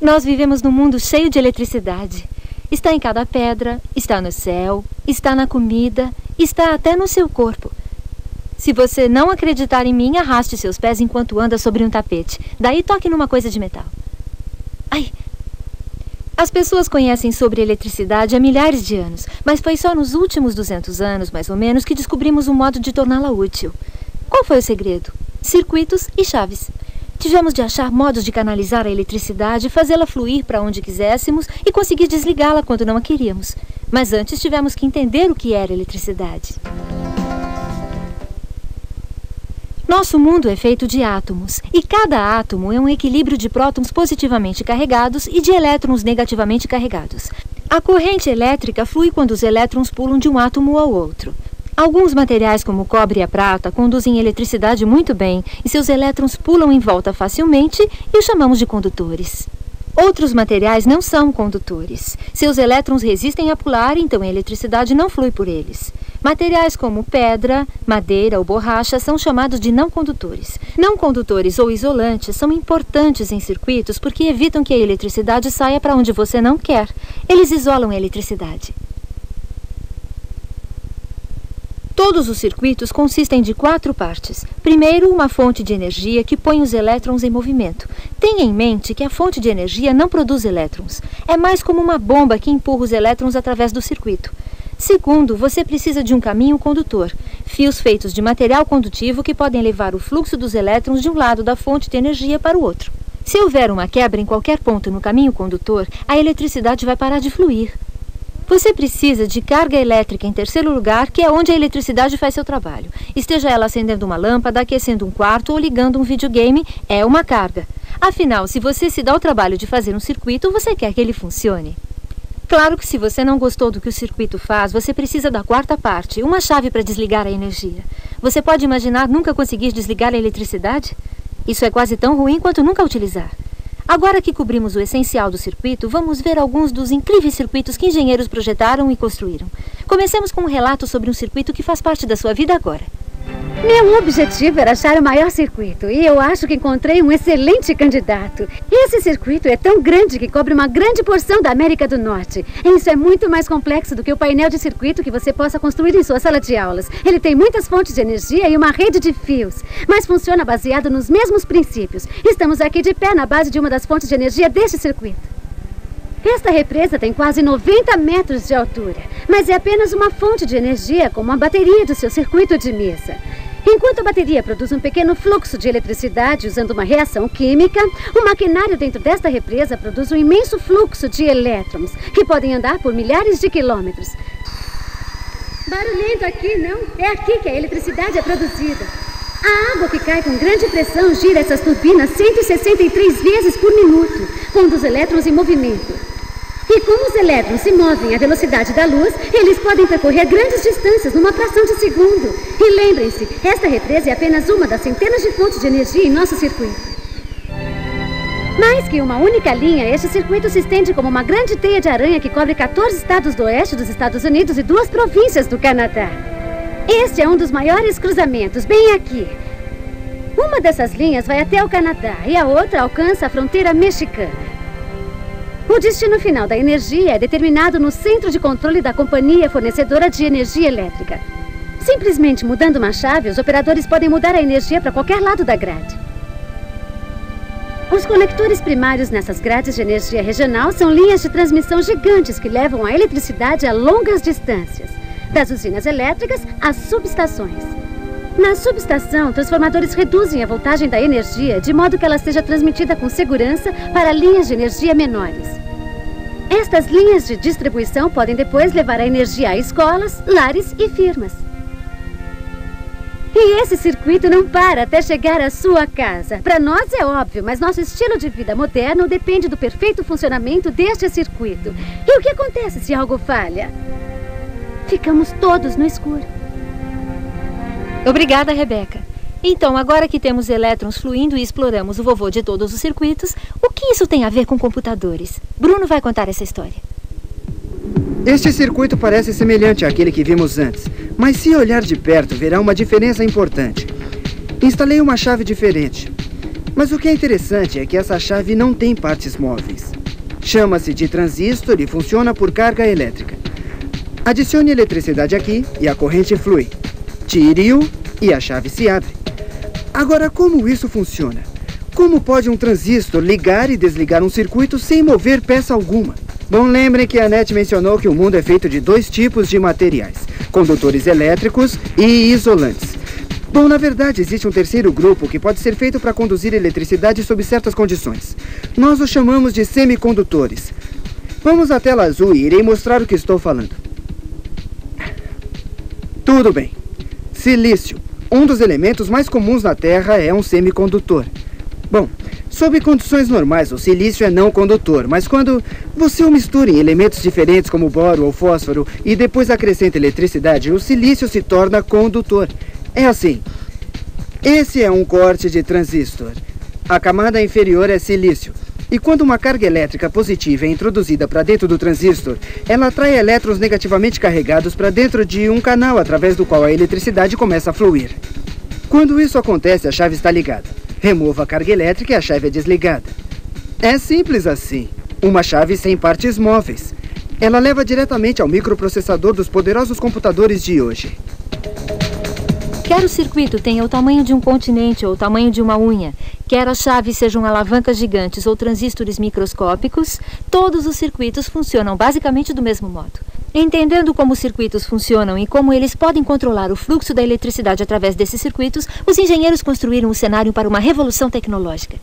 Nós vivemos num mundo cheio de eletricidade. Está em cada pedra, está no céu, está na comida, está até no seu corpo. Se você não acreditar em mim, arraste seus pés enquanto anda sobre um tapete. Daí toque numa coisa de metal. Ai! As pessoas conhecem sobre eletricidade há milhares de anos, mas foi só nos últimos 200 anos, mais ou menos, que descobrimos um modo de torná-la útil. Qual foi o segredo? Circuitos e chaves. Tivemos de achar modos de canalizar a eletricidade, fazê-la fluir para onde quiséssemos e conseguir desligá-la quando não a queríamos. Mas antes tivemos que entender o que era eletricidade. Nosso mundo é feito de átomos, e cada átomo é um equilíbrio de prótons positivamente carregados e de elétrons negativamente carregados. A corrente elétrica flui quando os elétrons pulam de um átomo ao outro. Alguns materiais, como o cobre e a prata, conduzem eletricidade muito bem e seus elétrons pulam em volta facilmente e os chamamos de condutores. Outros materiais não são condutores. Seus elétrons resistem a pular, então a eletricidade não flui por eles. Materiais como pedra, madeira ou borracha são chamados de não condutores. Não condutores ou isolantes são importantes em circuitos porque evitam que a eletricidade saia para onde você não quer. Eles isolam a eletricidade. Todos os circuitos consistem de 4 partes. Primeiro, uma fonte de energia que põe os elétrons em movimento. Tenha em mente que a fonte de energia não produz elétrons. É mais como uma bomba que empurra os elétrons através do circuito. Segundo, você precisa de um caminho condutor. Fios feitos de material condutivo que podem levar o fluxo dos elétrons de um lado da fonte de energia para o outro. Se houver uma quebra em qualquer ponto no caminho condutor, a eletricidade vai parar de fluir. Você precisa de carga elétrica em terceiro lugar, que é onde a eletricidade faz seu trabalho. Esteja ela acendendo uma lâmpada, aquecendo um quarto ou ligando um videogame, é uma carga. Afinal, se você se dá o trabalho de fazer um circuito, você quer que ele funcione. Claro que se você não gostou do que o circuito faz, você precisa da 4ª parte, uma chave para desligar a energia. Você pode imaginar nunca conseguir desligar a eletricidade? Isso é quase tão ruim quanto nunca utilizar. Agora que cobrimos o essencial do circuito, vamos ver alguns dos incríveis circuitos que engenheiros projetaram e construíram. Comecemos com um relato sobre um circuito que faz parte da sua vida agora. Meu objetivo era achar o maior circuito e eu acho que encontrei um excelente candidato. Esse circuito é tão grande que cobre uma grande porção da América do Norte. Isso é muito mais complexo do que o painel de circuito que você possa construir em sua sala de aulas. Ele tem muitas fontes de energia e uma rede de fios, mas funciona baseado nos mesmos princípios. Estamos aqui de pé na base de uma das fontes de energia deste circuito. Esta represa tem quase 90 metros de altura, mas é apenas uma fonte de energia como a bateria do seu circuito de mesa. Enquanto a bateria produz um pequeno fluxo de eletricidade usando uma reação química, o maquinário dentro desta represa produz um imenso fluxo de elétrons, que podem andar por milhares de quilômetros. Barulhento aqui, não? É aqui que a eletricidade é produzida. A água que cai com grande pressão gira essas turbinas 163 vezes por minuto, pondo os elétrons em movimento. E como os elétrons se movem à velocidade da luz, eles podem percorrer grandes distâncias numa fração de segundo. E lembrem-se, esta represa é apenas uma das centenas de fontes de energia em nosso circuito. Mais que uma única linha, este circuito se estende como uma grande teia de aranha que cobre 14 estados do oeste dos Estados Unidos e 2 províncias do Canadá. Este é um dos maiores cruzamentos, bem aqui. Uma dessas linhas vai até o Canadá e a outra alcança a fronteira mexicana. O destino final da energia é determinado no centro de controle da companhia fornecedora de energia elétrica. Simplesmente mudando uma chave, os operadores podem mudar a energia para qualquer lado da grade. Os conectores primários nessas grades de energia regional são linhas de transmissão gigantes que levam a eletricidade a longas distâncias, das usinas elétricas às subestações. Na subestação, transformadores reduzem a voltagem da energia de modo que ela seja transmitida com segurança para linhas de energia menores. Estas linhas de distribuição podem depois levar a energia a escolas, lares e firmas. E esse circuito não para até chegar à sua casa. Para nós é óbvio, mas nosso estilo de vida moderno depende do perfeito funcionamento deste circuito. E o que acontece se algo falha? Ficamos todos no escuro. Obrigada, Rebeca. Então, agora que temos elétrons fluindo e exploramos o vovô de todos os circuitos, o que isso tem a ver com computadores? Bruno vai contar essa história. Este circuito parece semelhante àquele que vimos antes, mas se olhar de perto, verá uma diferença importante. Instalei uma chave diferente, mas o que é interessante é que essa chave não tem partes móveis. Chama-se de transistor e funciona por carga elétrica. Adicione eletricidade aqui e a corrente flui. Tire-o e a chave se abre. Agora, como isso funciona? Como pode um transistor ligar e desligar um circuito sem mover peça alguma? Bom, lembrem que a Annette mencionou que o mundo é feito de 2 tipos de materiais: condutores elétricos e isolantes. Bom, na verdade, existe um terceiro grupo que pode ser feito para conduzir eletricidade sob certas condições. Nós o chamamos de semicondutores. Vamos à tela azul e irei mostrar o que estou falando. Tudo bem. Silício. Um dos elementos mais comuns na Terra é um semicondutor. Bom, sob condições normais, o silício é não condutor, mas quando você o mistura em elementos diferentes como boro ou fósforo e depois acrescenta eletricidade, o silício se torna condutor. É assim. Esse é um corte de transistor. A camada inferior é silício. E quando uma carga elétrica positiva é introduzida para dentro do transistor, ela atrai elétrons negativamente carregados para dentro de um canal através do qual a eletricidade começa a fluir. Quando isso acontece, a chave está ligada. Remova a carga elétrica e a chave é desligada. É simples assim. Uma chave sem partes móveis. Ela leva diretamente ao microprocessador dos poderosos computadores de hoje. Quer o circuito tenha o tamanho de um continente ou o tamanho de uma unha, quer as chaves sejam alavancas gigantes ou transistores microscópicos, todos os circuitos funcionam basicamente do mesmo modo. Entendendo como os circuitos funcionam e como eles podem controlar o fluxo da eletricidade através desses circuitos, os engenheiros construíram um cenário para uma revolução tecnológica.